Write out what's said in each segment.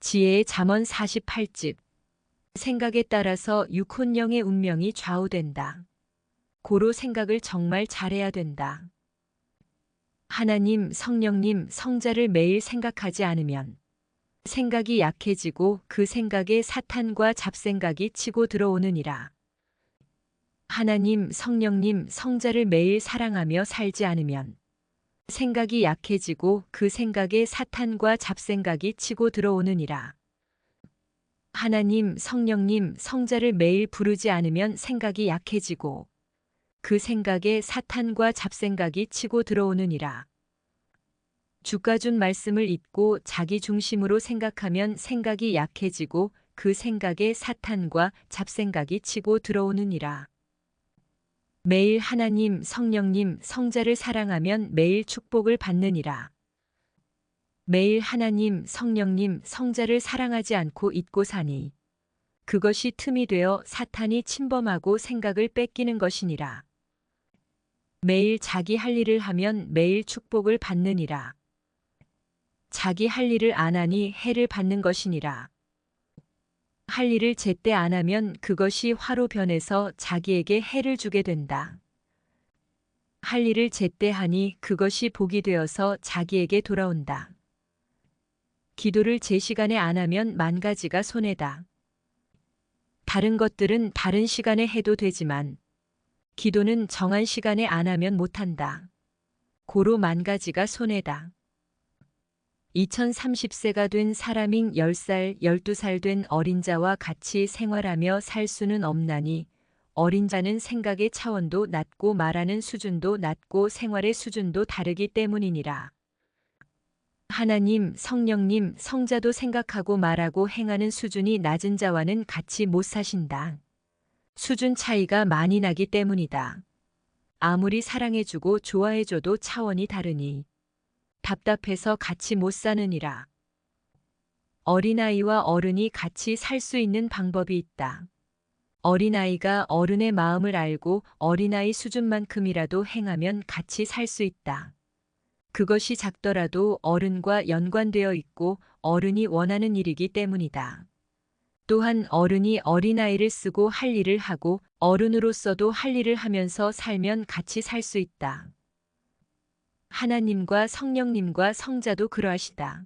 지혜의 잠언 48집. 생각에 따라서 육혼령의 운명이 좌우된다. 고로 생각을 정말 잘해야 된다. 하나님, 성령님, 성자를 매일 생각하지 않으면 생각이 약해지고 그 생각에 사탄과 잡생각이 치고 들어오느니라. 하나님, 성령님, 성자를 매일 사랑하며 살지 않으면 생각이 약해지고 그 생각에 사탄과 잡생각이 치고 들어오느니라. 하나님, 성령님, 성자를 매일 부르지 않으면 생각이 약해지고 그 생각에 사탄과 잡생각이 치고 들어오느니라. 주가 준 말씀을 잊고 자기 중심으로 생각하면 생각이 약해지고 그 생각에 사탄과 잡생각이 치고 들어오느니라. 매일 하나님, 성령님, 성자를 사랑하면 매일 축복을 받느니라. 매일 하나님, 성령님, 성자를 사랑하지 않고 잊고 사니 그것이 틈이 되어 사탄이 침범하고 생각을 뺏기는 것이니라. 매일 자기 할 일을 하면 매일 축복을 받느니라. 자기 할 일을 안 하니 해를 받는 것이니라. 할 일을 제때 안 하면 그것이 화로 변해서 자기에게 해를 주게 된다. 할 일을 제때 하니 그것이 복이 되어서 자기에게 돌아온다. 기도를 제 시간에 안 하면 만 가지가 손해다. 다른 것들은 다른 시간에 해도 되지만 기도는 정한 시간에 안 하면 못한다. 고로 만 가지가 손해다. 2030세가 된 사람인 10살, 12살 된 어린 자와 같이 생활하며 살 수는 없나니 어린 자는 생각의 차원도 낮고 말하는 수준도 낮고 생활의 수준도 다르기 때문이니라. 하나님, 성령님, 성자도 생각하고 말하고 행하는 수준이 낮은 자와는 같이 못 사신다. 수준 차이가 많이 나기 때문이다. 아무리 사랑해주고 좋아해줘도 차원이 다르니 답답해서 같이 못 사느니라. 어린아이와 어른이 같이 살 수 있는 방법이 있다. 어린아이가 어른의 마음을 알고 어린아이 수준만큼이라도 행하면 같이 살 수 있다. 그것이 작더라도 어른과 연관되어 있고 어른이 원하는 일이기 때문이다. 또한 어른이 어린아이를 쓰고 할 일을 하고 어른으로서도 할 일을 하면서 살면 같이 살 수 있다. 하나님과 성령님과 성자도 그러하시다.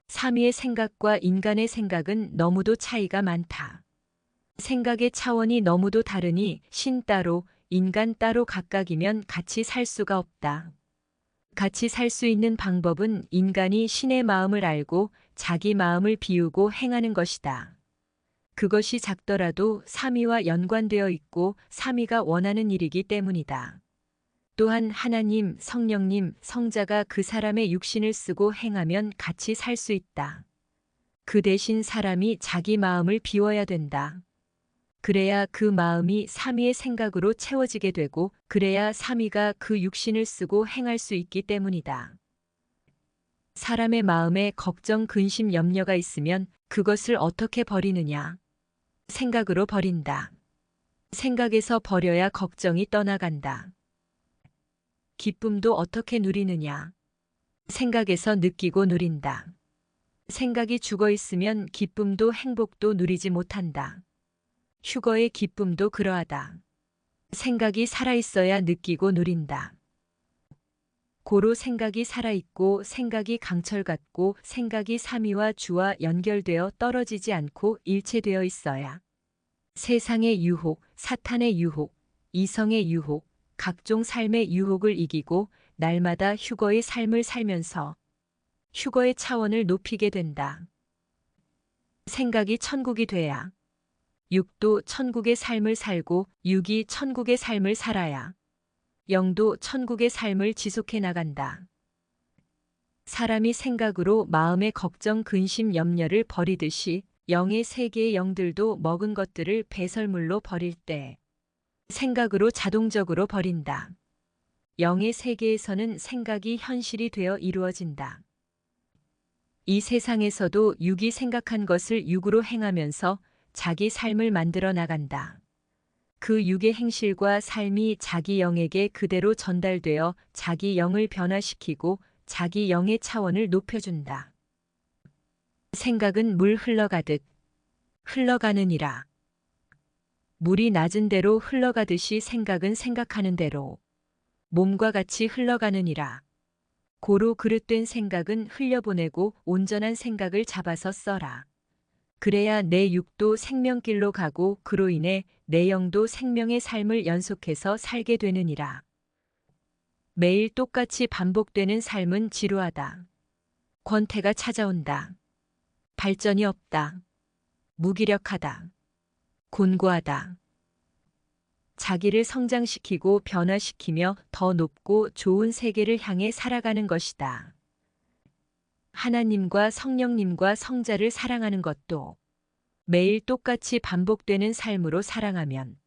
삼위의 생각과 인간의 생각은 너무도 차이가 많다. 생각의 차원이 너무도 다르니 신 따로, 인간 따로 각각이면 같이 살 수가 없다. 같이 살 수 있는 방법은 인간이 신의 마음을 알고 자기 마음을 비우고 행하는 것이다. 그것이 작더라도 삼위와 연관되어 있고 삼위가 원하는 일이기 때문이다. 또한 하나님, 성령님, 성자가 그 사람의 육신을 쓰고 행하면 같이 살 수 있다. 그 대신 사람이 자기 마음을 비워야 된다. 그래야 그 마음이 삼위의 생각으로 채워지게 되고 그래야 삼위가 그 육신을 쓰고 행할 수 있기 때문이다. 사람의 마음에 걱정, 근심, 염려가 있으면 그것을 어떻게 버리느냐? 생각으로 버린다. 생각에서 버려야 걱정이 떠나간다. 기쁨도 어떻게 누리느냐? 생각에서 느끼고 누린다. 생각이 죽어 있으면 기쁨도 행복도 누리지 못한다. 휴거의 기쁨도 그러하다. 생각이 살아있어야 느끼고 누린다. 고로 생각이 살아있고 생각이 강철 같고 생각이 삼위와 주와 연결되어 떨어지지 않고 일체되어 있어야 세상의 유혹, 사탄의 유혹, 이성의 유혹, 각종 삶의 유혹을 이기고 날마다 휴거의 삶을 살면서 휴거의 차원을 높이게 된다. 생각이 천국이 돼야 육도 천국의 삶을 살고 육이 천국의 삶을 살아야 영도 천국의 삶을 지속해 나간다. 사람이 생각으로 마음의 걱정, 근심, 염려를 버리듯이 영의 세계의 영들도 먹은 것들을 배설물로 버릴 때 생각으로 자동적으로 버린다. 영의 세계에서는 생각이 현실이 되어 이루어진다. 이 세상에서도 육이 생각한 것을 육으로 행하면서 자기 삶을 만들어 나간다. 그 육의 행실과 삶이 자기 영에게 그대로 전달되어 자기 영을 변화시키고 자기 영의 차원을 높여준다. 생각은 물 흘러가듯 흘러가느니라. 물이 낮은 대로 흘러가듯이 생각은 생각하는 대로 몸과 같이 흘러가느니라. 고로 그릇된 생각은 흘려보내고 온전한 생각을 잡아서 써라. 그래야 내 육도 생명길로 가고 그로 인해 내 영도 생명의 삶을 연속해서 살게 되느니라. 매일 똑같이 반복되는 삶은 지루하다. 권태가 찾아온다. 발전이 없다. 무기력하다. 곤고하다. 자기를 성장시키고 변화시키며 더 높고 좋은 세계를 향해 살아가는 것이다. 하나님과 성령님과 성자를 사랑하는 것도 매일 똑같이 반복되는 삶으로 사랑하면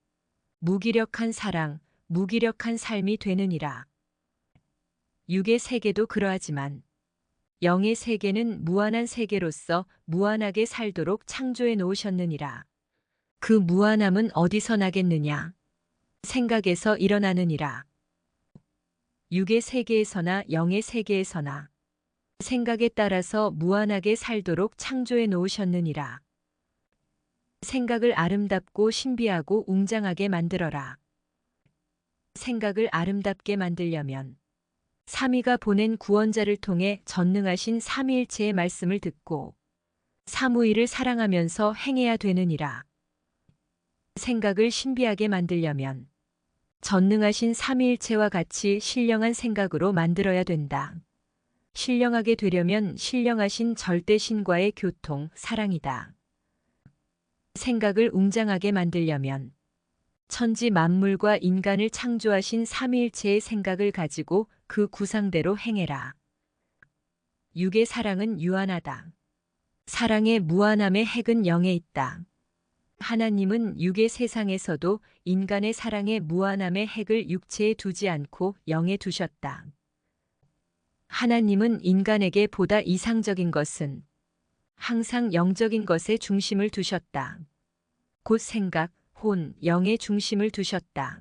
무기력한 사랑, 무기력한 삶이 되느니라. 육의 세계도 그러하지만 영의 세계는 무한한 세계로서 무한하게 살도록 창조해 놓으셨느니라. 그 무한함은 어디서 나겠느냐? 생각에서 일어나느니라. 육의 세계에서나 영의 세계에서나 생각에 따라서 무한하게 살도록 창조해 놓으셨느니라. 생각을 아름답고 신비하고 웅장하게 만들어라. 생각을 아름답게 만들려면 삼위가 보낸 구원자를 통해 전능하신 삼위일체의 말씀을 듣고 사무일을 사랑하면서 행해야 되느니라. 생각을 신비하게 만들려면 전능하신 삼위일체와 같이 신령한 생각으로 만들어야 된다. 신령하게 되려면 신령하신 절대신과의 교통, 사랑이다. 생각을 웅장하게 만들려면 천지 만물과 인간을 창조하신 삼위일체의 생각을 가지고 그 구상대로 행해라. 육의 사랑은 유한하다. 사랑의 무한함의 핵은 영에 있다. 하나님은 육의 세상에서도 인간의 사랑의 무한함의 핵을 육체에 두지 않고 영에 두셨다. 하나님은 인간에게 보다 이상적인 것은 항상 영적인 것에 중심을 두셨다. 곧 생각, 혼, 영의 중심을 두셨다.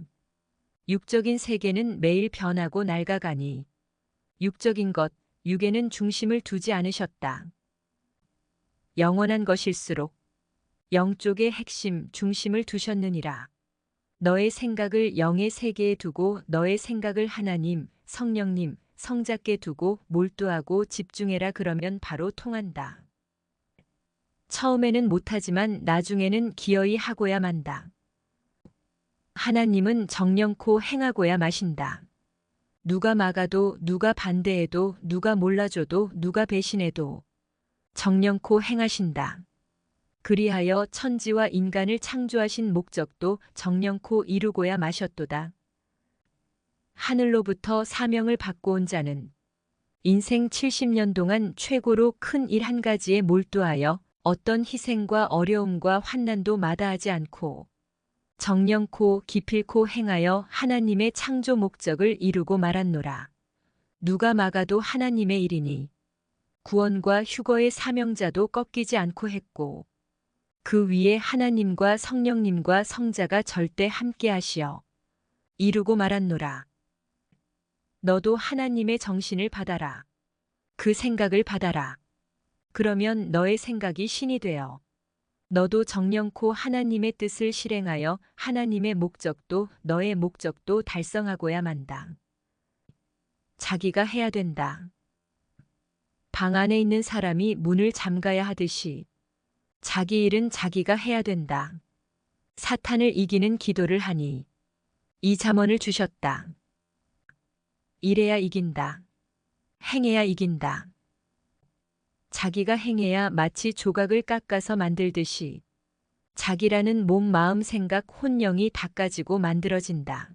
육적인 세계는 매일 변하고 낡아가니 육적인 것, 육에는 중심을 두지 않으셨다. 영원한 것일수록 영 쪽의 핵심, 중심을 두셨느니라. 너의 생각을 영의 세계에 두고 너의 생각을 하나님, 성령님, 성자께 두고 몰두하고 집중해라. 그러면 바로 통한다. 처음에는 못하지만 나중에는 기어이 하고야 만다. 하나님은 정령코 행하고야 마신다. 누가 막아도 누가 반대해도 누가 몰라줘도 누가 배신해도 정령코 행하신다. 그리하여 천지와 인간을 창조하신 목적도 정령코 이루고야 마셨도다. 하늘로부터 사명을 받고 온 자는 인생 70년 동안 최고로 큰 일 한 가지에 몰두하여 어떤 희생과 어려움과 환난도 마다하지 않고 정령코 기필코 행하여 하나님의 창조 목적을 이루고 말았노라. 누가 막아도 하나님의 일이니 구원과 휴거의 사명자도 꺾이지 않고 했고 그 위에 하나님과 성령님과 성자가 절대 함께 하시어 이루고 말았노라. 너도 하나님의 정신을 받아라. 그 생각을 받아라. 그러면 너의 생각이 신이 되어 너도 정령코 하나님의 뜻을 실행하여 하나님의 목적도 너의 목적도 달성하고야 만다. 자기가 해야 된다. 방 안에 있는 사람이 문을 잠가야 하듯이 자기 일은 자기가 해야 된다. 사탄을 이기는 기도를 하니 이 잠언을 주셨다. 이래야 이긴다. 행해야 이긴다. 자기가 행해야 마치 조각을 깎아서 만들듯이 자기라는 몸, 마음, 생각, 혼령이 닦아지고 만들어진다.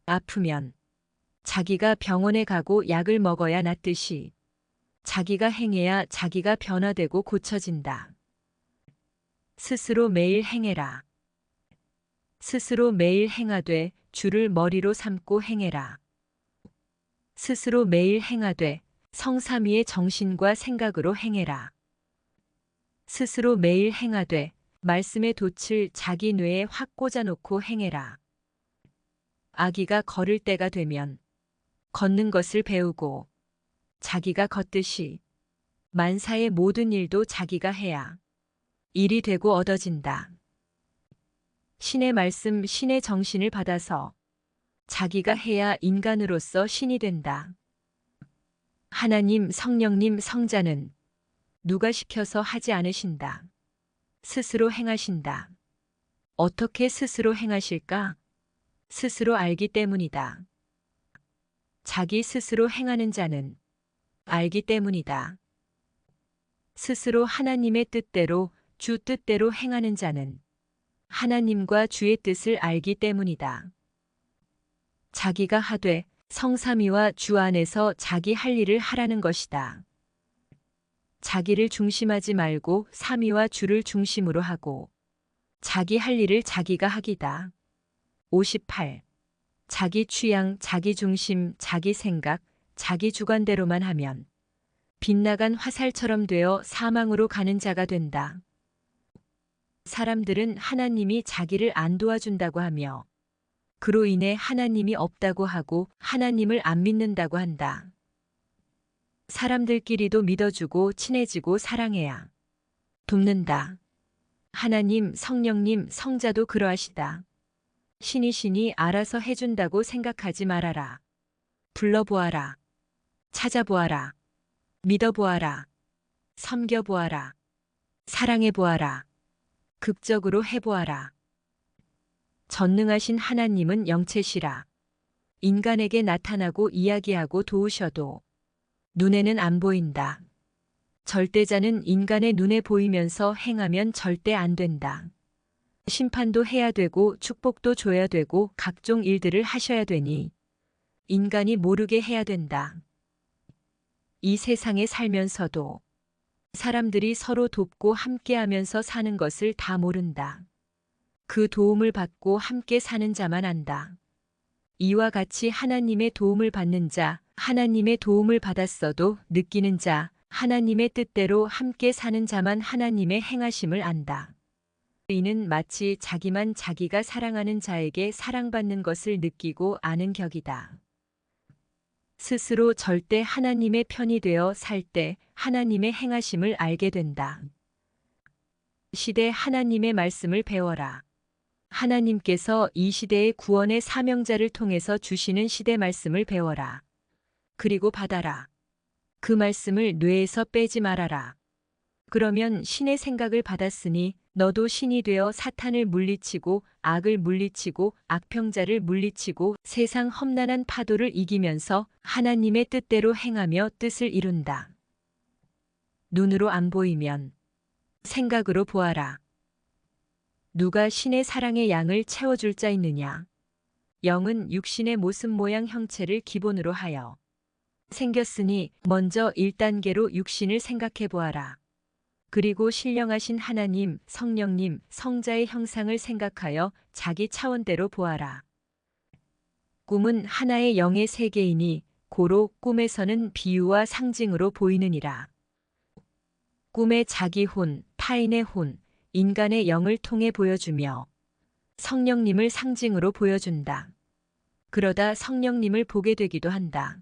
아프면 자기가 병원에 가고 약을 먹어야 낫듯이 자기가 행해야 자기가 변화되고 고쳐진다. 스스로 매일 행해라. 스스로 매일 행하되 주를 머리로 삼고 행해라. 스스로 매일 행하되 성삼위의 정신과 생각으로 행해라. 스스로 매일 행하되 말씀의 돛을 자기 뇌에 확 꽂아놓고 행해라. 아기가 걸을 때가 되면 걷는 것을 배우고 자기가 걷듯이 만사의 모든 일도 자기가 해야 일이 되고 얻어진다. 신의 말씀, 신의 정신을 받아서 자기가 해야 인간으로서 신이 된다. 하나님, 성령님, 성자는 누가 시켜서 하지 않으신다. 스스로 행하신다. 어떻게 스스로 행하실까? 스스로 알기 때문이다. 자기 스스로 행하는 자는 알기 때문이다. 스스로 하나님의 뜻대로, 주 뜻대로 행하는 자는 하나님과 주의 뜻을 알기 때문이다. 자기가 하되 성삼위와 주 안에서 자기 할 일을 하라는 것이다. 자기를 중심하지 말고 삼위와 주를 중심으로 하고 자기 할 일을 자기가 하기다. 58. 자기 취향, 자기 중심, 자기 생각, 자기 주관대로만 하면 빗나간 화살처럼 되어 사망으로 가는 자가 된다. 사람들은 하나님이 자기를 안 도와준다고 하며 그로 인해 하나님이 없다고 하고 하나님을 안 믿는다고 한다. 사람들끼리도 믿어주고 친해지고 사랑해야 돕는다. 하나님, 성령님, 성자도 그러하시다. 신이 알아서 해준다고 생각하지 말아라. 불러보아라. 찾아보아라. 믿어보아라. 섬겨보아라. 사랑해보아라. 극적으로 해보아라. 전능하신 하나님은 영체시라. 인간에게 나타나고 이야기하고 도우셔도 눈에는 안 보인다. 절대자는 인간의 눈에 보이면서 행하면 절대 안 된다. 심판도 해야 되고 축복도 줘야 되고 각종 일들을 하셔야 되니 인간이 모르게 해야 된다. 이 세상에 살면서도 사람들이 서로 돕고 함께하면서 사는 것을 다 모른다. 그 도움을 받고 함께 사는 자만 안다. 이와 같이 하나님의 도움을 받는 자, 하나님의 도움을 받았어도 느끼는 자, 하나님의 뜻대로 함께 사는 자만 하나님의 행하심을 안다. 이는 마치 자기만 자기가 사랑하는 자에게 사랑받는 것을 느끼고 아는 격이다. 스스로 절대 하나님의 편이 되어 살 때 하나님의 행하심을 알게 된다. 시대 하나님의 말씀을 배워라. 하나님께서 이 시대의 구원의 사명자를 통해서 주시는 시대 말씀을 배워라. 그리고 받아라. 그 말씀을 뇌에서 빼지 말아라. 그러면 신의 생각을 받았으니 너도 신이 되어 사탄을 물리치고 악을 물리치고 악평자를 물리치고 세상 험난한 파도를 이기면서 하나님의 뜻대로 행하며 뜻을 이룬다. 눈으로 안 보이면 생각으로 보아라. 누가 신의 사랑의 양을 채워줄 자 있느냐? 영은 육신의 모습 모양 형체를 기본으로 하여 생겼으니 먼저 1단계로 육신을 생각해 보아라. 그리고 신령하신 하나님, 성령님, 성자의 형상을 생각하여 자기 차원대로 보아라. 꿈은 하나의 영의 세계이니 고로 꿈에서는 비유와 상징으로 보이느니라. 꿈에 자기 혼, 타인의 혼, 인간의 영을 통해 보여주며 성령님을 상징으로 보여준다. 그러다 성령님을 보게 되기도 한다.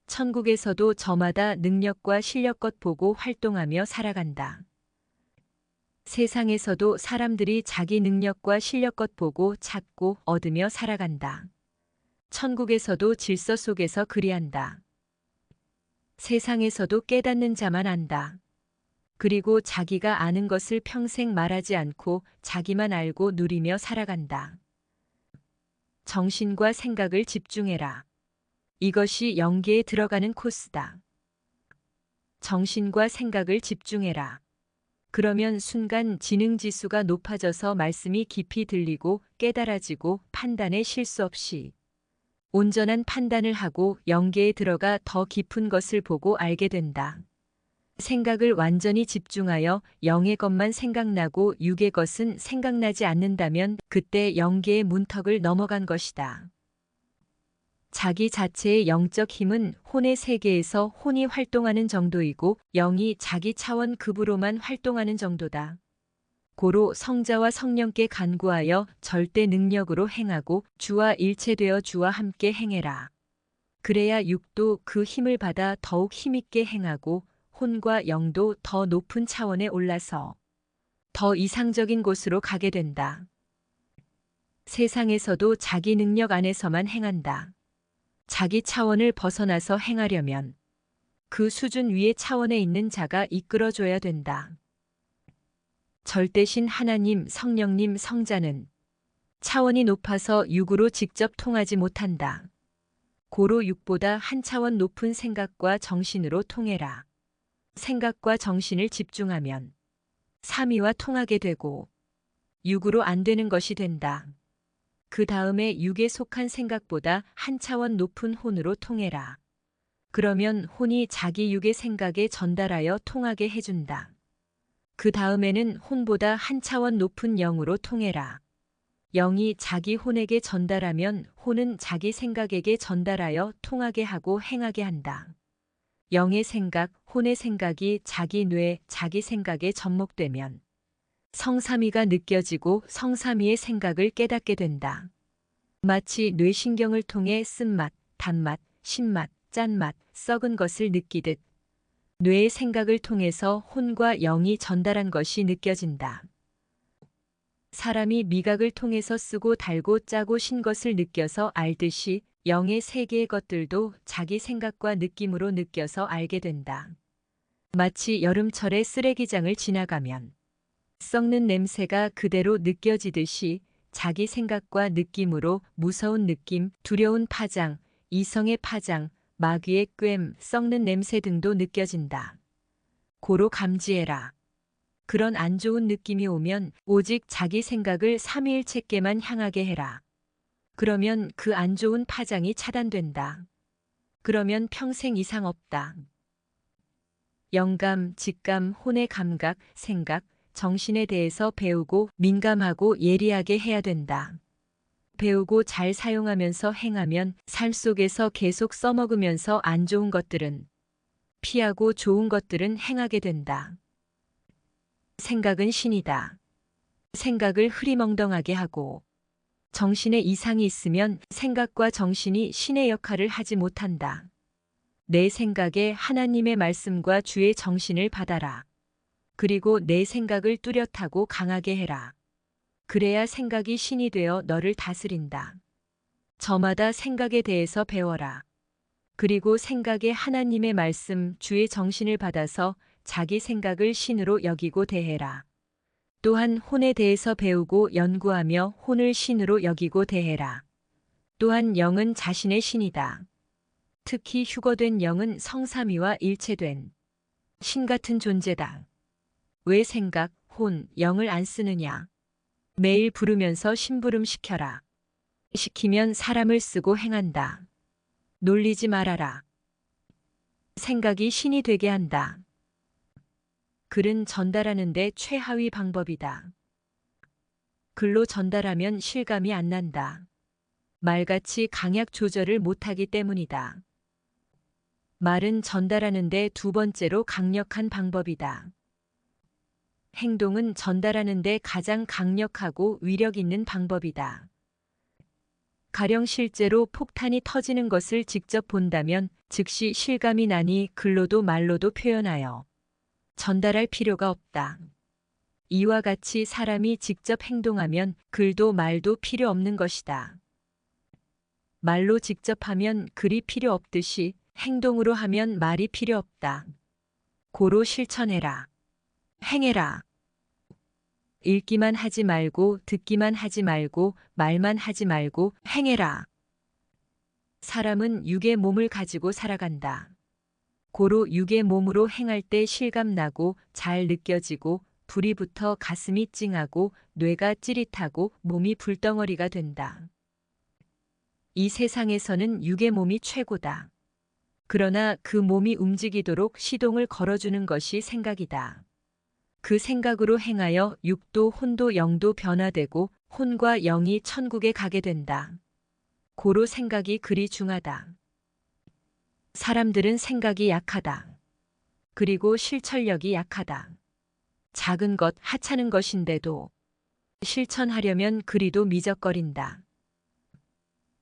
천국에서도 저마다 능력과 실력껏 보고 활동하며 살아간다. 세상에서도 사람들이 자기 능력과 실력껏 보고 찾고 얻으며 살아간다. 천국에서도 질서 속에서 그리한다. 세상에서도 깨닫는 자만 안다. 그리고 자기가 아는 것을 평생 말하지 않고 자기만 알고 누리며 살아간다. 정신과 생각을 집중해라. 이것이 영계에 들어가는 코스다. 정신과 생각을 집중해라. 그러면 순간 지능지수가 높아져서 말씀이 깊이 들리고 깨달아지고 판단에 실수 없이 온전한 판단을 하고 영계에 들어가 더 깊은 것을 보고 알게 된다. 생각을 완전히 집중하여 영의 것만 생각나고 육의 것은 생각나지 않는다면 그때 영계의 문턱을 넘어간 것이다. 자기 자체의 영적 힘은 혼의 세계에서 혼이 활동하는 정도이고 영이 자기 차원 급으로만 활동하는 정도다. 고로 성자와 성령께 간구하여 절대 능력으로 행하고 주와 일체되어 주와 함께 행해라. 그래야 육도 그 힘을 받아 더욱 힘있게 행하고 혼과 영도 더 높은 차원에 올라서 더 이상적인 곳으로 가게 된다. 세상에서도 자기 능력 안에서만 행한다. 자기 차원을 벗어나서 행하려면 그 수준 위의 차원에 있는 자가 이끌어줘야 된다. 절대신 하나님, 성령님, 성자는 차원이 높아서 육으로 직접 통하지 못한다. 고로 육보다 한 차원 높은 생각과 정신으로 통해라. 생각과 정신을 집중하면 삼위와 통하게 되고 육으로 안 되는 것이 된다. 그 다음에 육에 속한 생각보다 한 차원 높은 혼으로 통해라. 그러면 혼이 자기 육의 생각에 전달하여 통하게 해준다. 그 다음에는 혼보다 한 차원 높은 영으로 통해라. 영이 자기 혼에게 전달하면 혼은 자기 생각에게 전달하여 통하게 하고 행하게 한다. 영의 생각, 혼의 생각이 자기 뇌, 자기 생각에 접목되면 성삼위가 느껴지고 성삼위의 생각을 깨닫게 된다. 마치 뇌신경을 통해 쓴맛, 단맛, 신맛, 짠맛, 썩은 것을 느끼듯 뇌의 생각을 통해서 혼과 영이 전달한 것이 느껴진다. 사람이 미각을 통해서 쓰고 달고 짜고 신 것을 느껴서 알듯이 영의 세계의 것들도 자기 생각과 느낌으로 느껴서 알게 된다. 마치 여름철에 쓰레기장을 지나가면 썩는 냄새가 그대로 느껴지듯이 자기 생각과 느낌으로 무서운 느낌, 두려운 파장, 이성의 파장, 마귀의 꿰임, 썩는 냄새 등도 느껴진다. 고로 감지해라. 그런 안 좋은 느낌이 오면 오직 자기 생각을 삼위일체께만 향하게 해라. 그러면 그 안 좋은 파장이 차단된다. 그러면 평생 이상 없다. 영감, 직감, 혼의 감각, 생각, 정신에 대해서 배우고 민감하고 예리하게 해야 된다. 배우고 잘 사용하면서 행하면 삶 속에서 계속 써먹으면서 안 좋은 것들은 피하고 좋은 것들은 행하게 된다. 생각은 신이다. 생각을 흐리멍덩하게 하고 정신에 이상이 있으면 생각과 정신이 신의 역할을 하지 못한다. 내 생각에 하나님의 말씀과 주의 정신을 받아라. 그리고 내 생각을 뚜렷하고 강하게 해라. 그래야 생각이 신이 되어 너를 다스린다. 저마다 생각에 대해서 배워라. 그리고 생각에 하나님의 말씀, 주의 정신을 받아서 자기 생각을 신으로 여기고 대해라. 또한 혼에 대해서 배우고 연구하며 혼을 신으로 여기고 대해라. 또한 영은 자신의 신이다. 특히 휴거된 영은 성삼위와 일체된 신 같은 존재다. 왜 생각, 혼, 영을 안 쓰느냐? 매일 부르면서 심부름 시켜라. 시키면 사람을 쓰고 행한다. 놀리지 말아라. 생각이 신이 되게 한다. 글은 전달하는데 최하위 방법이다. 글로 전달하면 실감이 안 난다. 말같이 강약 조절을 못하기 때문이다. 말은 전달하는데 두 번째로 강력한 방법이다. 행동은 전달하는데 가장 강력하고 위력 있는 방법이다. 가령 실제로 폭탄이 터지는 것을 직접 본다면 즉시 실감이 나니 글로도 말로도 표현하여 전달할 필요가 없다. 이와 같이 사람이 직접 행동하면 글도 말도 필요 없는 것이다. 말로 직접 하면 글이 필요 없듯이 행동으로 하면 말이 필요 없다. 고로 실천해라. 행해라. 읽기만 하지 말고 듣기만 하지 말고 말만 하지 말고 행해라. 사람은 육의 몸을 가지고 살아간다. 고로 육의 몸으로 행할 때 실감나고 잘 느껴지고 불이 붙어 가슴이 찡하고 뇌가 찌릿하고 몸이 불덩어리가 된다. 이 세상에서는 육의 몸이 최고다. 그러나 그 몸이 움직이도록 시동을 걸어주는 것이 생각이다. 그 생각으로 행하여 육도 혼도 영도 변화되고 혼과 영이 천국에 가게 된다. 고로 생각이 그리 중하다. 사람들은 생각이 약하다. 그리고 실천력이 약하다. 작은 것, 하찮은 것인데도 실천하려면 그리도 미적거린다.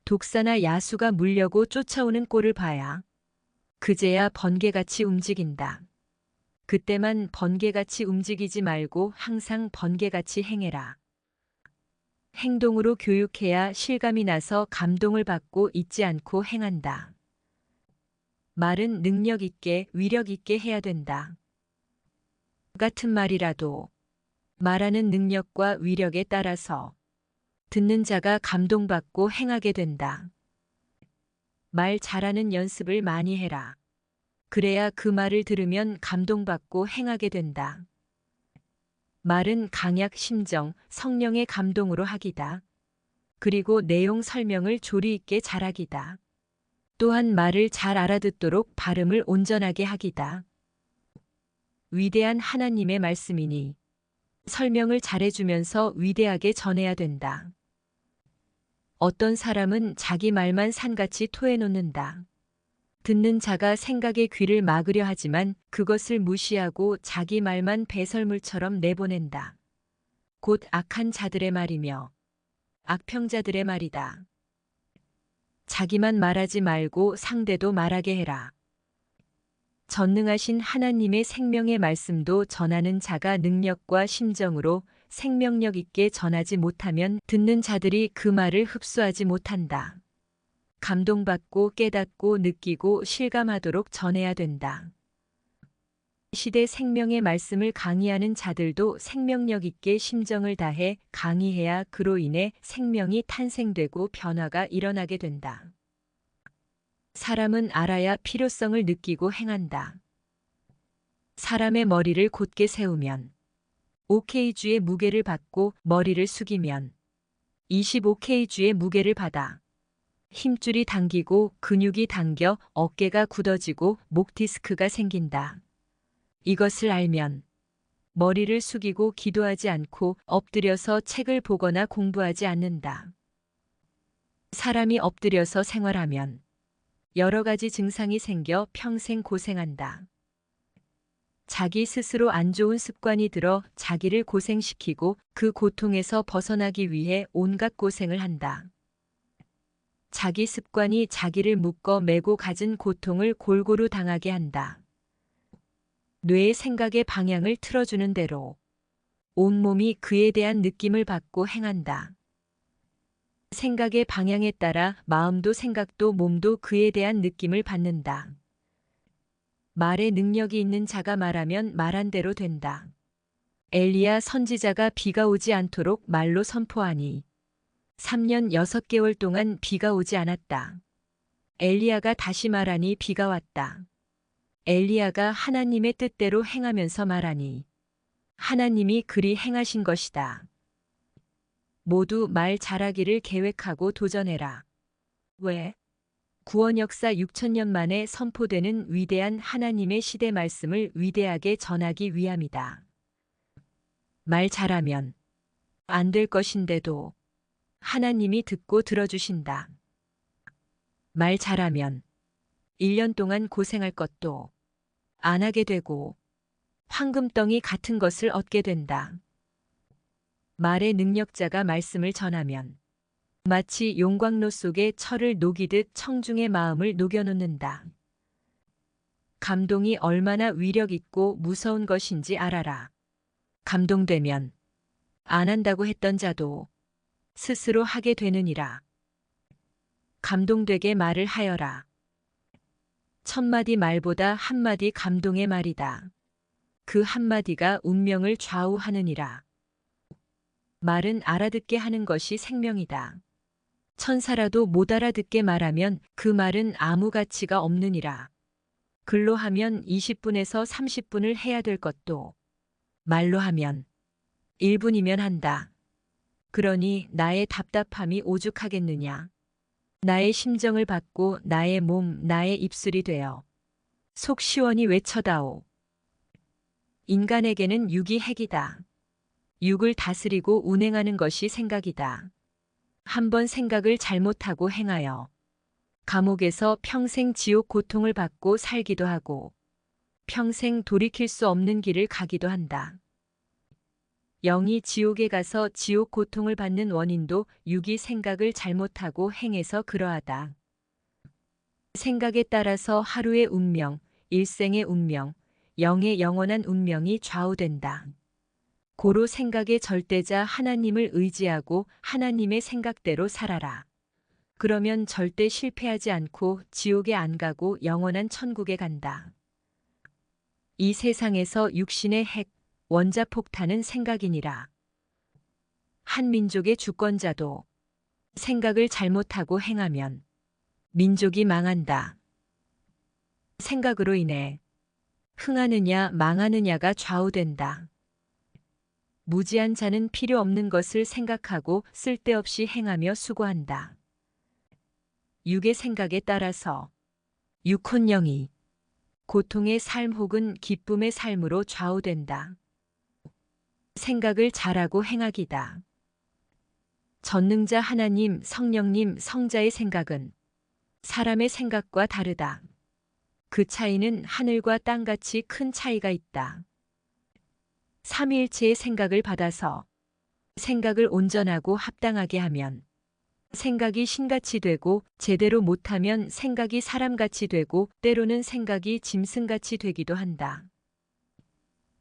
독사나 야수가 물려고 쫓아오는 꼴을 봐야 그제야 번개같이 움직인다. 그때만 번개같이 움직이지 말고 항상 번개같이 행해라. 행동으로 교육해야 실감이 나서 감동을 받고 잊지 않고 행한다. 말은 능력 있게, 위력 있게 해야 된다. 같은 말이라도 말하는 능력과 위력에 따라서 듣는 자가 감동받고 행하게 된다. 말 잘하는 연습을 많이 해라. 그래야 그 말을 들으면 감동받고 행하게 된다. 말은 강약, 심정, 성령의 감동으로 하기다. 그리고 내용 설명을 조리 있게 잘하기다. 또한 말을 잘 알아듣도록 발음을 온전하게 하기다. 위대한 하나님의 말씀이니 설명을 잘해주면서 위대하게 전해야 된다. 어떤 사람은 자기 말만 산같이 토해놓는다. 듣는 자가 생각의 귀를 막으려 하지만 그것을 무시하고 자기 말만 배설물처럼 내보낸다. 곧 악한 자들의 말이며 악평자들의 말이다. 자기만 말하지 말고 상대도 말하게 해라. 전능하신 하나님의 생명의 말씀도 전하는 자가 능력과 심정으로 생명력 있게 전하지 못하면 듣는 자들이 그 말을 흡수하지 못한다. 감동받고 깨닫고 느끼고 실감하도록 전해야 된다. 시대 생명의 말씀을 강의하는 자들도 생명력 있게 심정을 다해 강의해야 그로 인해 생명이 탄생되고 변화가 일어나게 된다. 사람은 알아야 필요성을 느끼고 행한다. 사람의 머리를 곧게 세우면 5kg의 무게를 받고 머리를 숙이면 25kg의 무게를 받아. 힘줄이 당기고 근육이 당겨 어깨가 굳어지고 목 디스크가 생긴다. 이것을 알면 머리를 숙이고 기도하지 않고 엎드려서 책을 보거나 공부하지 않는다. 사람이 엎드려서 생활하면 여러 가지 증상이 생겨 평생 고생한다. 자기 스스로 안 좋은 습관이 들어 자기를 고생시키고 그 고통에서 벗어나기 위해 온갖 고생을 한다. 자기 습관이 자기를 묶어 매고 갖은 고통을 골고루 당하게 한다. 뇌의 생각의 방향을 틀어주는 대로 온몸이 그에 대한 느낌을 받고 행한다. 생각의 방향에 따라 마음도 생각도 몸도 그에 대한 느낌을 받는다. 말에 능력이 있는 자가 말하면 말한 대로 된다. 엘리야 선지자가 비가 오지 않도록 말로 선포하니 3년 6개월 동안 비가 오지 않았다. 엘리야가 다시 말하니 비가 왔다. 엘리야가 하나님의 뜻대로 행하면서 말하니 하나님이 그리 행하신 것이다. 모두 말 잘하기를 계획하고 도전해라. 왜? 구원 역사 6,000년 만에 선포되는 위대한 하나님의 시대 말씀을 위대하게 전하기 위함이다. 말 잘하면 안 될 것인데도 하나님이 듣고 들어주신다. 말 잘하면 1년 동안 고생할 것도 안 하게 되고 황금덩이 같은 것을 얻게 된다. 말의 능력자가 말씀을 전하면 마치 용광로 속에 철을 녹이듯 청중의 마음을 녹여놓는다. 감동이 얼마나 위력 있고 무서운 것인지 알아라. 감동되면 안 한다고 했던 자도 스스로 하게 되느니라. 감동되게 말을 하여라. 1000마디 말보다 한마디 감동의 말이다. 그 한마디가 운명을 좌우하느니라. 말은 알아듣게 하는 것이 생명이다. 천사라도 못 알아듣게 말하면 그 말은 아무 가치가 없느니라. 글로 하면 20분에서 30분을 해야 될 것도 말로 하면 1분이면 한다. 그러니 나의 답답함이 오죽하겠느냐. 나의 심정을 받고 나의 몸, 나의 입술이 되어 속 시원히 외쳐다오. 인간에게는 육이 핵이다. 육을 다스리고 운행하는 것이 생각이다. 한번 생각을 잘못하고 행하여 감옥에서 평생 지옥 고통을 받고 살기도 하고 평생 돌이킬 수 없는 길을 가기도 한다. 영이 지옥에 가서 지옥 고통을 받는 원인도 육이 생각을 잘못하고 행해서 그러하다. 생각에 따라서 하루의 운명, 일생의 운명, 영의 영원한 운명이 좌우된다. 고로 생각의 절대자 하나님을 의지하고 하나님의 생각대로 살아라. 그러면 절대 실패하지 않고 지옥에 안 가고 영원한 천국에 간다. 이 세상에서 육신의 핵, 원자폭탄은 생각이니라. 한 민족의 주권자도 생각을 잘못하고 행하면 민족이 망한다. 생각으로 인해 흥하느냐 망하느냐가 좌우된다. 무지한 자는 필요 없는 것을 생각하고 쓸데없이 행하며 수고한다. 육의 생각에 따라서 육혼영이 고통의 삶 혹은 기쁨의 삶으로 좌우된다. 생각을 잘하고 행하기다. 전능자 하나님, 성령님, 성자의 생각은 사람의 생각과 다르다. 그 차이는 하늘과 땅같이 큰 차이가 있다. 삼위일체의 생각을 받아서 생각을 온전하고 합당하게 하면 생각이 신같이 되고 제대로 못하면 생각이 사람같이 되고 때로는 생각이 짐승같이 되기도 한다.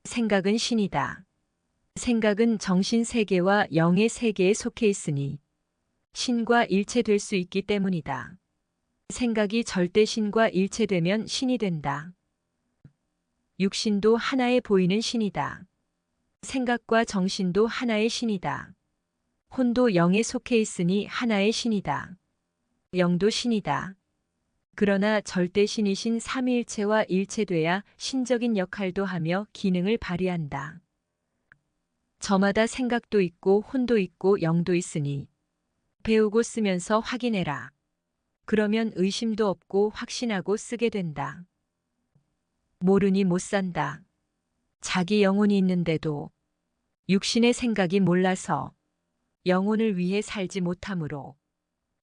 생각은 신이다. 생각은 정신 세계와 영의 세계에 속해 있으니 신과 일체될 수 있기 때문이다. 생각이 절대 신과 일체되면 신이 된다. 육신도 하나에 보이는 신이다. 생각과 정신도 하나의 신이다. 혼도 영에 속해 있으니 하나의 신이다. 영도 신이다. 그러나 절대 신이신 삼위일체와 일체돼야 신적인 역할도 하며 기능을 발휘한다. 저마다 생각도 있고 혼도 있고 영도 있으니 배우고 쓰면서 확인해라. 그러면 의심도 없고 확신하고 쓰게 된다. 모르니 못 산다. 자기 영혼이 있는데도 육신의 생각이 몰라서 영혼을 위해 살지 못하므로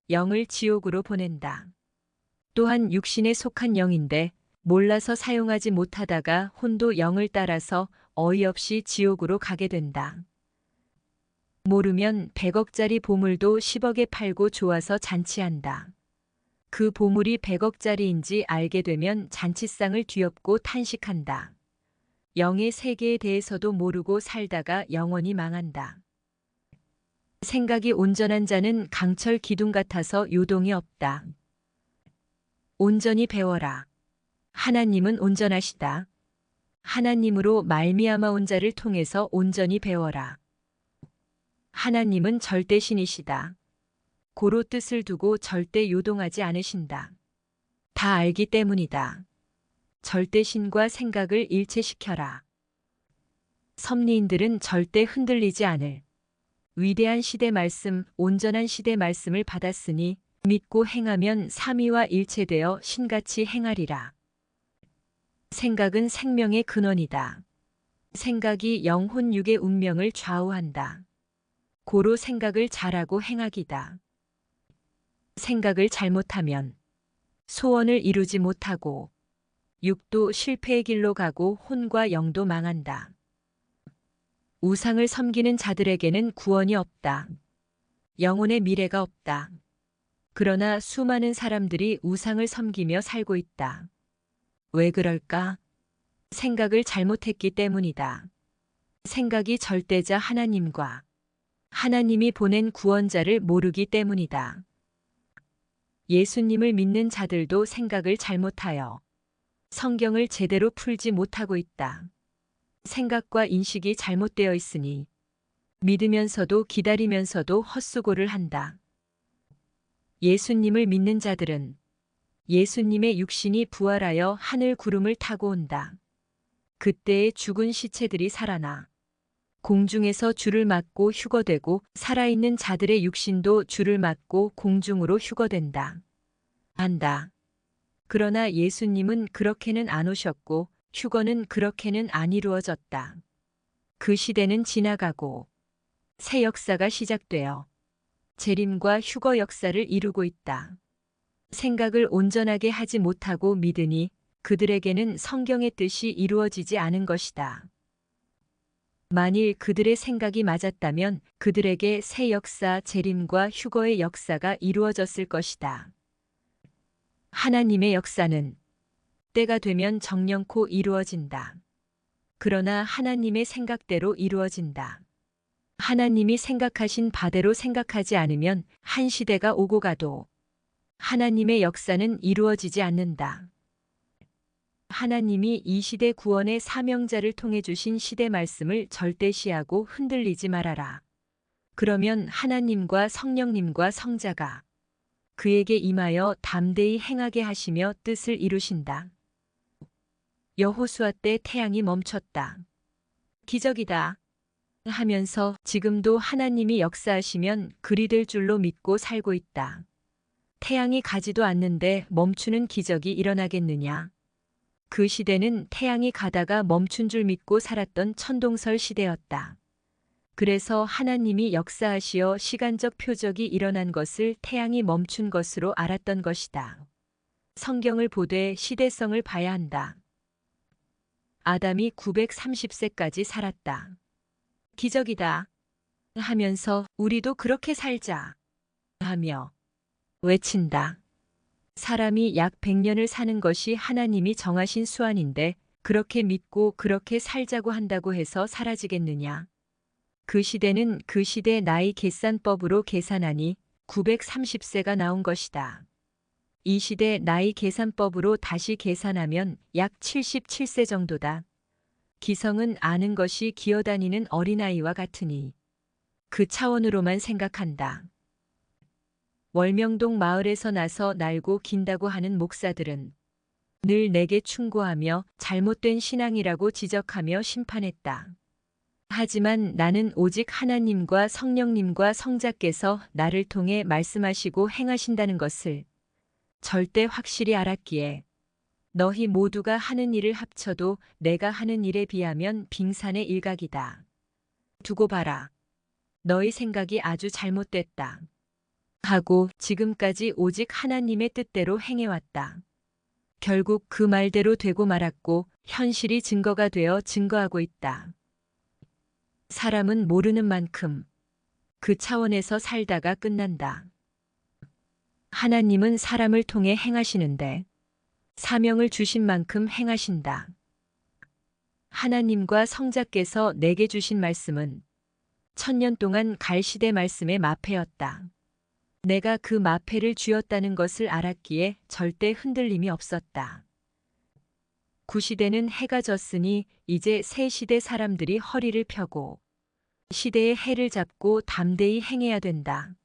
영을 지옥으로 보낸다. 또한 육신에 속한 영인데 몰라서 사용하지 못하다가 혼도 영을 따라서 어이없이 지옥으로 가게 된다. 모르면 100억짜리 보물도 10억에 팔고 좋아서 잔치한다. 그 보물이 100억짜리인지 알게 되면 잔치상을 뒤엎고 탄식한다. 영의 세계에 대해서도 모르고 살다가 영원히 망한다. 생각이 온전한 자는 강철 기둥 같아서 요동이 없다. 온전히 배워라. 하나님은 온전하시다. 하나님으로 말미암아 온 자를 통해서 온전히 배워라. 하나님은 절대 신이시다. 고로 뜻을 두고 절대 요동하지 않으신다. 다 알기 때문이다. 절대 신과 생각을 일체시켜라. 섭리인들은 절대 흔들리지 않을 위대한 시대 말씀, 온전한 시대 말씀을 받았으니 믿고 행하면 삼위와 일체되어 신같이 행하리라. 생각은 생명의 근원이다. 생각이 영혼 육의 운명을 좌우한다. 고로 생각을 잘하고 행하기다. 생각을 잘못하면 소원을 이루지 못하고 육도 실패의 길로 가고 혼과 영도 망한다. 우상을 섬기는 자들에게는 구원이 없다. 영혼의 미래가 없다. 그러나 수많은 사람들이 우상을 섬기며 살고 있다. 왜 그럴까? 생각을 잘못했기 때문이다. 생각이 절대자 하나님과 하나님이 보낸 구원자를 모르기 때문이다. 예수님을 믿는 자들도 생각을 잘못하여 성경을 제대로 풀지 못하고 있다. 생각과 인식이 잘못되어 있으니 믿으면서도 기다리면서도 헛수고를 한다. 예수님을 믿는 자들은 예수님의 육신이 부활하여 하늘 구름을 타고 온다. 그때에 죽은 시체들이 살아나 공중에서 주를 맞고 휴거되고 살아있는 자들의 육신도 주를 맞고 공중으로 휴거된다. 한다. 그러나 예수님은 그렇게는 안 오셨고 휴거는 그렇게는 안 이루어졌다. 그 시대는 지나가고 새 역사가 시작되어 재림과 휴거 역사를 이루고 있다. 생각을 온전하게 하지 못하고 믿으니 그들에게는 성경의 뜻이 이루어지지 않은 것이다. 만일 그들의 생각이 맞았다면 그들에게 새 역사, 재림과 휴거의 역사가 이루어졌을 것이다. 하나님의 역사는 때가 되면 정령코 이루어진다. 그러나 하나님의 생각대로 이루어진다. 하나님이 생각하신 바대로 생각하지 않으면 한 시대가 오고 가도 하나님의 역사는 이루어지지 않는다. 하나님이 이 시대 구원의 사명자를 통해 주신 시대 말씀을 절대시하고 흔들리지 말아라. 그러면 하나님과 성령님과 성자가 그에게 임하여 담대히 행하게 하시며 뜻을 이루신다. 여호수아 때 태양이 멈췄다. 기적이다. 하면서 지금도 하나님이 역사하시면 그리 될 줄로 믿고 살고 있다. 태양이 가지도 않는데 멈추는 기적이 일어나겠느냐. 그 시대는 태양이 가다가 멈춘 줄 믿고 살았던 천동설 시대였다. 그래서 하나님이 역사하시어 시간적 표적이 일어난 것을 태양이 멈춘 것으로 알았던 것이다. 성경을 보되 시대성을 봐야 한다. 아담이 930세까지 살았다. 기적이다. 하면서 우리도 그렇게 살자. 하며 외친다. 사람이 약 100년을 사는 것이 하나님이 정하신 수완인데 그렇게 믿고 그렇게 살자고 한다고 해서 사라지겠느냐. 그 시대는 그 시대 나이 계산법으로 계산하니 930세가 나온 것이다. 이 시대 나이 계산법으로 다시 계산하면 약 77세 정도다. 기성은 아는 것이 기어다니는 어린아이와 같으니 그 차원으로만 생각한다. 월명동 마을에서 나서 날고 긴다고 하는 목사들은 늘 내게 충고하며 잘못된 신앙이라고 지적하며 심판했다. 하지만 나는 오직 하나님과 성령님과 성자께서 나를 통해 말씀하시고 행하신다는 것을 절대 확실히 알았기에 너희 모두가 하는 일을 합쳐도 내가 하는 일에 비하면 빙산의 일각이다. 두고 봐라. 너희 생각이 아주 잘못됐다. 하고 지금까지 오직 하나님의 뜻대로 행해왔다. 결국 그 말대로 되고 말았고 현실이 증거가 되어 증거하고 있다. 사람은 모르는 만큼 그 차원에서 살다가 끝난다. 하나님은 사람을 통해 행하시는데 사명을 주신 만큼 행하신다. 하나님과 성자께서 내게 주신 말씀은 1000년 동안 갈시대 말씀의 마패였다. 내가 그 마패를 쥐었다는 것을 알았기에 절대 흔들림이 없었다. 구시대는 해가 졌으니 이제 새 시대 사람들이 허리를 펴고 시대의 해를 잡고 담대히 행해야 된다.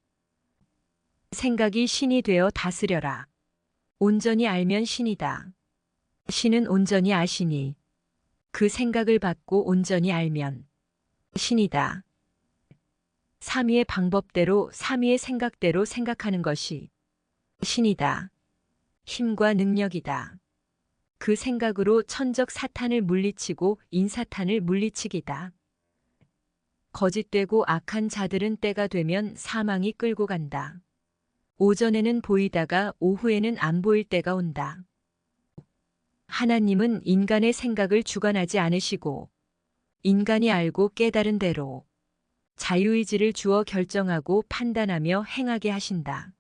생각이 신이 되어 다스려라. 온전히 알면 신이다. 신은 온전히 아시니 그 생각을 받고 온전히 알면 신이다. 삼위의 방법대로 삼위의 생각대로 생각하는 것이 신이다. 힘과 능력이다. 그 생각으로 천적 사탄을 물리치고 인사탄을 물리치기다. 거짓되고 악한 자들은 때가 되면 사망이 끌고 간다. 오전에는 보이다가 오후에는 안 보일 때가 온다. 하나님은 인간의 생각을 주관하지 않으시고 인간이 알고 깨달은 대로 자유의지를 주어 결정하고 판단하며 행하게 하신다.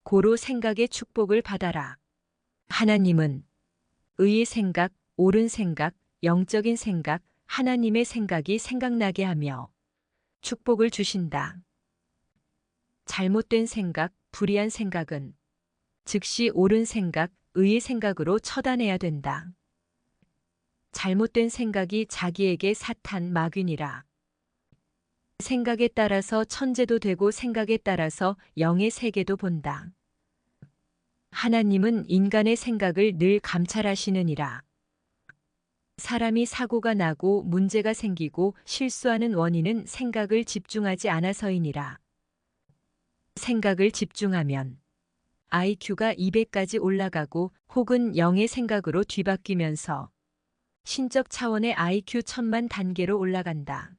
고로 생각의 축복을 받아라. 하나님은 의의 생각, 옳은 생각, 영적인 생각, 하나님의 생각이 생각나게 하며 축복을 주신다. 잘못된 생각, 불의한 생각은 즉시 옳은 생각, 의의 생각으로 처단해야 된다. 잘못된 생각이 자기에게 사탄, 마귀니라. 생각에 따라서 천재도 되고 생각에 따라서 영의 세계도 본다. 하나님은 인간의 생각을 늘 감찰하시느니라. 사람이 사고가 나고 문제가 생기고 실수하는 원인은 생각을 집중하지 않아서이니라. 생각을 집중하면 IQ가 200까지 올라가고 혹은 영의 생각으로 뒤바뀌면서 신적 차원의 IQ 1000만 단계로 올라간다.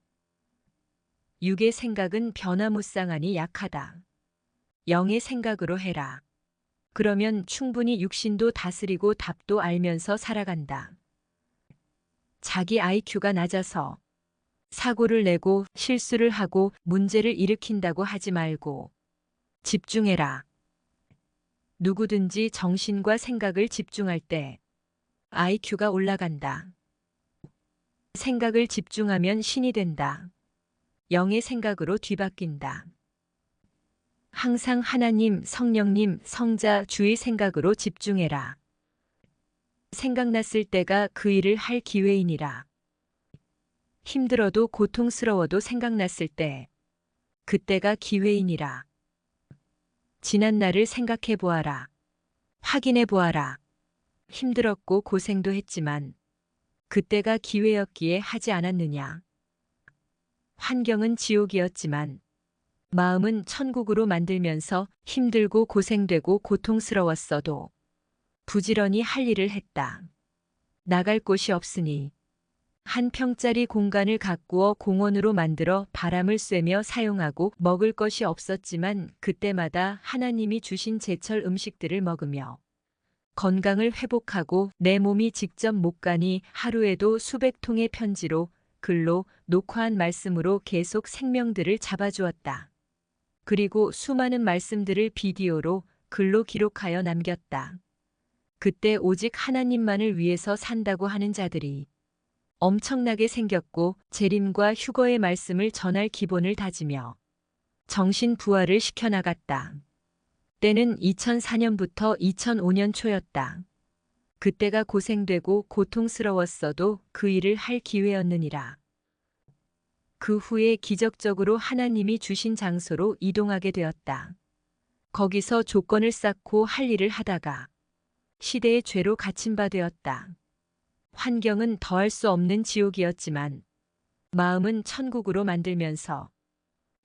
육의 생각은 변화무쌍하니 약하다. 영의 생각으로 해라. 그러면 충분히 육신도 다스리고 답도 알면서 살아간다. 자기 IQ가 낮아서 사고를 내고 실수를 하고 문제를 일으킨다고 하지 말고 집중해라. 누구든지 정신과 생각을 집중할 때 IQ가 올라간다. 생각을 집중하면 신이 된다. 영의 생각으로 뒤바뀐다. 항상 하나님, 성령님, 성자, 주의 생각으로 집중해라. 생각났을 때가 그 일을 할 기회이니라. 힘들어도 고통스러워도 생각났을 때, 그때가 기회이니라. 지난 날을 생각해 보아라. 확인해 보아라. 힘들었고 고생도 했지만, 그때가 기회였기에 하지 않았느냐. 환경은 지옥이었지만, 마음은 천국으로 만들면서 힘들고 고생되고 고통스러웠어도 부지런히 할 일을 했다. 나갈 곳이 없으니 한 평짜리 공간을 가꾸어 공원으로 만들어 바람을 쐬며 사용하고 먹을 것이 없었지만 그때마다 하나님이 주신 제철 음식들을 먹으며 건강을 회복하고 내 몸이 직접 못 가니 하루에도 수백 통의 편지로 글로 녹화한 말씀으로 계속 생명들을 잡아주었다. 그리고 수많은 말씀들을 비디오로 글로 기록하여 남겼다. 그때 오직 하나님만을 위해서 산다고 하는 자들이 엄청나게 생겼고 재림과 휴거의 말씀을 전할 기본을 다지며 정신 부활을 시켜나갔다. 때는 2004년부터 2005년 초였다. 그때가 고생되고 고통스러웠어도 그 일을 할 기회였느니라. 그 후에 기적적으로 하나님이 주신 장소로 이동하게 되었다. 거기서 조건을 쌓고 할 일을 하다가 시대의 죄로 갇힌 바 되었다. 환경은 더할 수 없는 지옥이었지만 마음은 천국으로 만들면서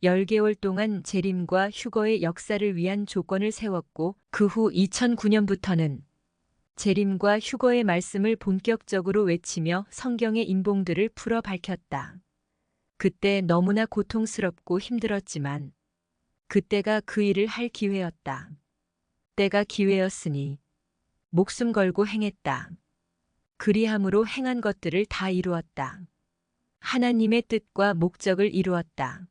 10개월 동안 재림과 휴거의 역사를 위한 조건을 세웠고 그 후 2009년부터는 재림과 휴거의 말씀을 본격적으로 외치며 성경의 인봉들을 풀어 밝혔다. 그때 너무나 고통스럽고 힘들었지만 그때가 그 일을 할 기회였다. 때가 기회였으니 목숨 걸고 행했다. 그리함으로 행한 것들을 다 이루었다. 하나님의 뜻과 목적을 이루었다.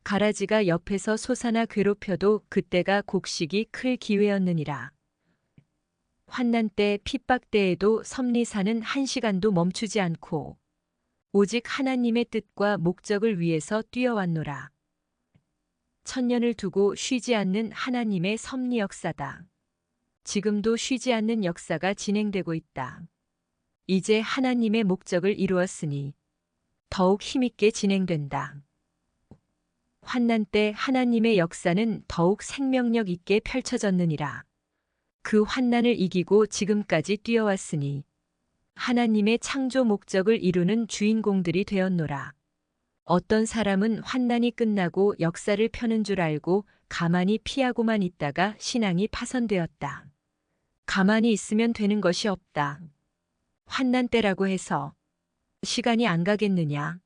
가라지가 옆에서 솟아나 괴롭혀도 그때가 곡식이 클 기회였느니라. 환난 때 핍박 때에도 섭리사는 1시간도 멈추지 않고 오직 하나님의 뜻과 목적을 위해서 뛰어왔노라. 천년을 두고 쉬지 않는 하나님의 섭리 역사다. 지금도 쉬지 않는 역사가 진행되고 있다. 이제 하나님의 목적을 이루었으니 더욱 힘있게 진행된다. 환난 때 하나님의 역사는 더욱 생명력 있게 펼쳐졌느니라. 그 환난을 이기고 지금까지 뛰어왔으니 하나님의 창조 목적을 이루는 주인공들이 되었노라. 어떤 사람은 환난이 끝나고 역사를 펴는 줄 알고 가만히 피하고만 있다가 신앙이 파손되었다. 가만히 있으면 되는 것이 없다. 환난 때라고 해서 시간이 안 가겠느냐.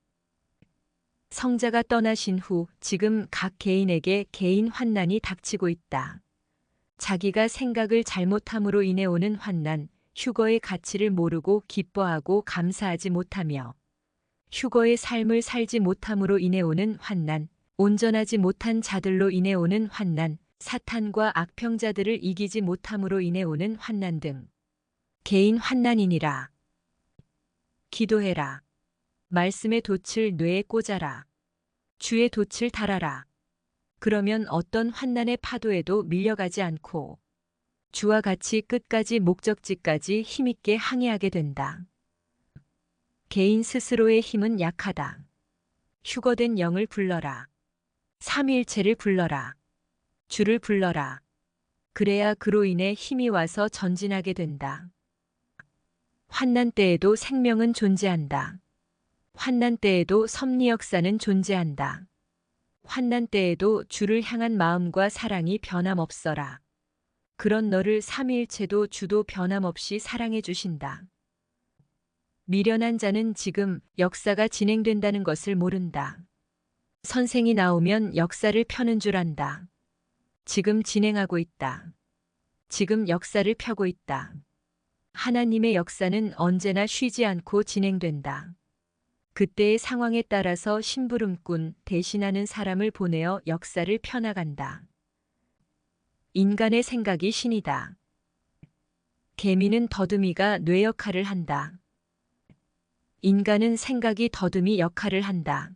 성자가 떠나신 후 지금 각 개인에게 개인 환난이 닥치고 있다. 자기가 생각을 잘못함으로 인해 오는 환난, 휴거의 가치를 모르고 기뻐하고 감사하지 못하며 휴거의 삶을 살지 못함으로 인해 오는 환난, 온전하지 못한 자들로 인해 오는 환난, 사탄과 악평자들을 이기지 못함으로 인해 오는 환난 등 개인 환난이니라. 기도해라. 말씀의 돛을 뇌에 꽂아라. 주의 돛을 달아라. 그러면 어떤 환난의 파도에도 밀려가지 않고 주와 같이 끝까지 목적지까지 힘있게 항해하게 된다. 개인 스스로의 힘은 약하다. 휴거된 영을 불러라. 삼위일체를 불러라. 주를 불러라. 그래야 그로 인해 힘이 와서 전진하게 된다. 환난 때에도 생명은 존재한다. 환난 때에도 섭리 역사는 존재한다. 환난 때에도 주를 향한 마음과 사랑이 변함없어라. 그런 너를 삼위일체도 주도 변함없이 사랑해 주신다. 미련한 자는 지금 역사가 진행된다는 것을 모른다. 선생이 나오면 역사를 펴는 줄 안다. 지금 진행하고 있다. 지금 역사를 펴고 있다. 하나님의 역사는 언제나 쉬지 않고 진행된다. 그때의 상황에 따라서 심부름꾼 대신하는 사람을 보내어 역사를 펴나간다. 인간의 생각이 신이다. 개미는 더듬이가 뇌 역할을 한다. 인간은 생각이 더듬이 역할을 한다.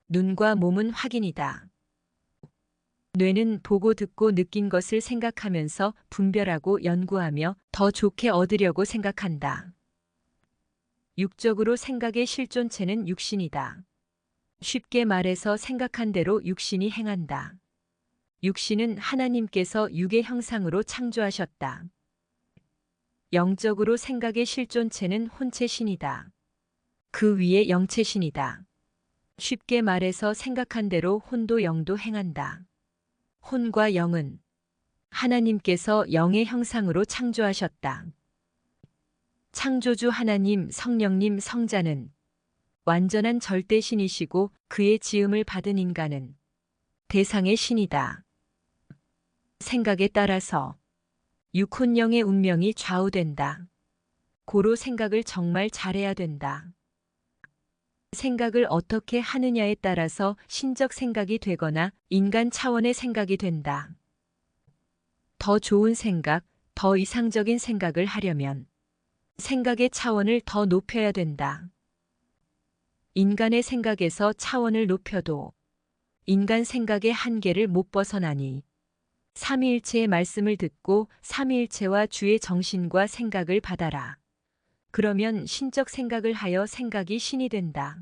눈과 몸은 확인이다. 뇌는 보고 듣고 느낀 것을 생각하면서 분별하고 연구하며 더 좋게 얻으려고 생각한다. 육적으로 생각의 실존체는 육신이다. 쉽게 말해서 생각한 대로 육신이 행한다. 육신은 하나님께서 육의 형상으로 창조하셨다. 영적으로 생각의 실존체는 혼체신이다. 그 위에 영체신이다. 쉽게 말해서 생각한 대로 혼도 영도 행한다. 혼과 영은 하나님께서 영의 형상으로 창조하셨다. 창조주 하나님 성령님 성자는 완전한 절대신이시고 그의 지음을 받은 인간은 대상의 신이다. 생각에 따라서 육혼영의 운명이 좌우된다. 고로 생각을 정말 잘해야 된다. 생각을 어떻게 하느냐에 따라서 신적 생각이 되거나 인간 차원의 생각이 된다. 더 좋은 생각, 더 이상적인 생각을 하려면 생각의 차원을 더 높여야 된다. 인간의 생각에서 차원을 높여도 인간 생각의 한계를 못 벗어나니 삼위일체의 말씀을 듣고 삼위일체와 주의 정신과 생각을 받아라. 그러면 신적 생각을 하여 생각이 신이 된다.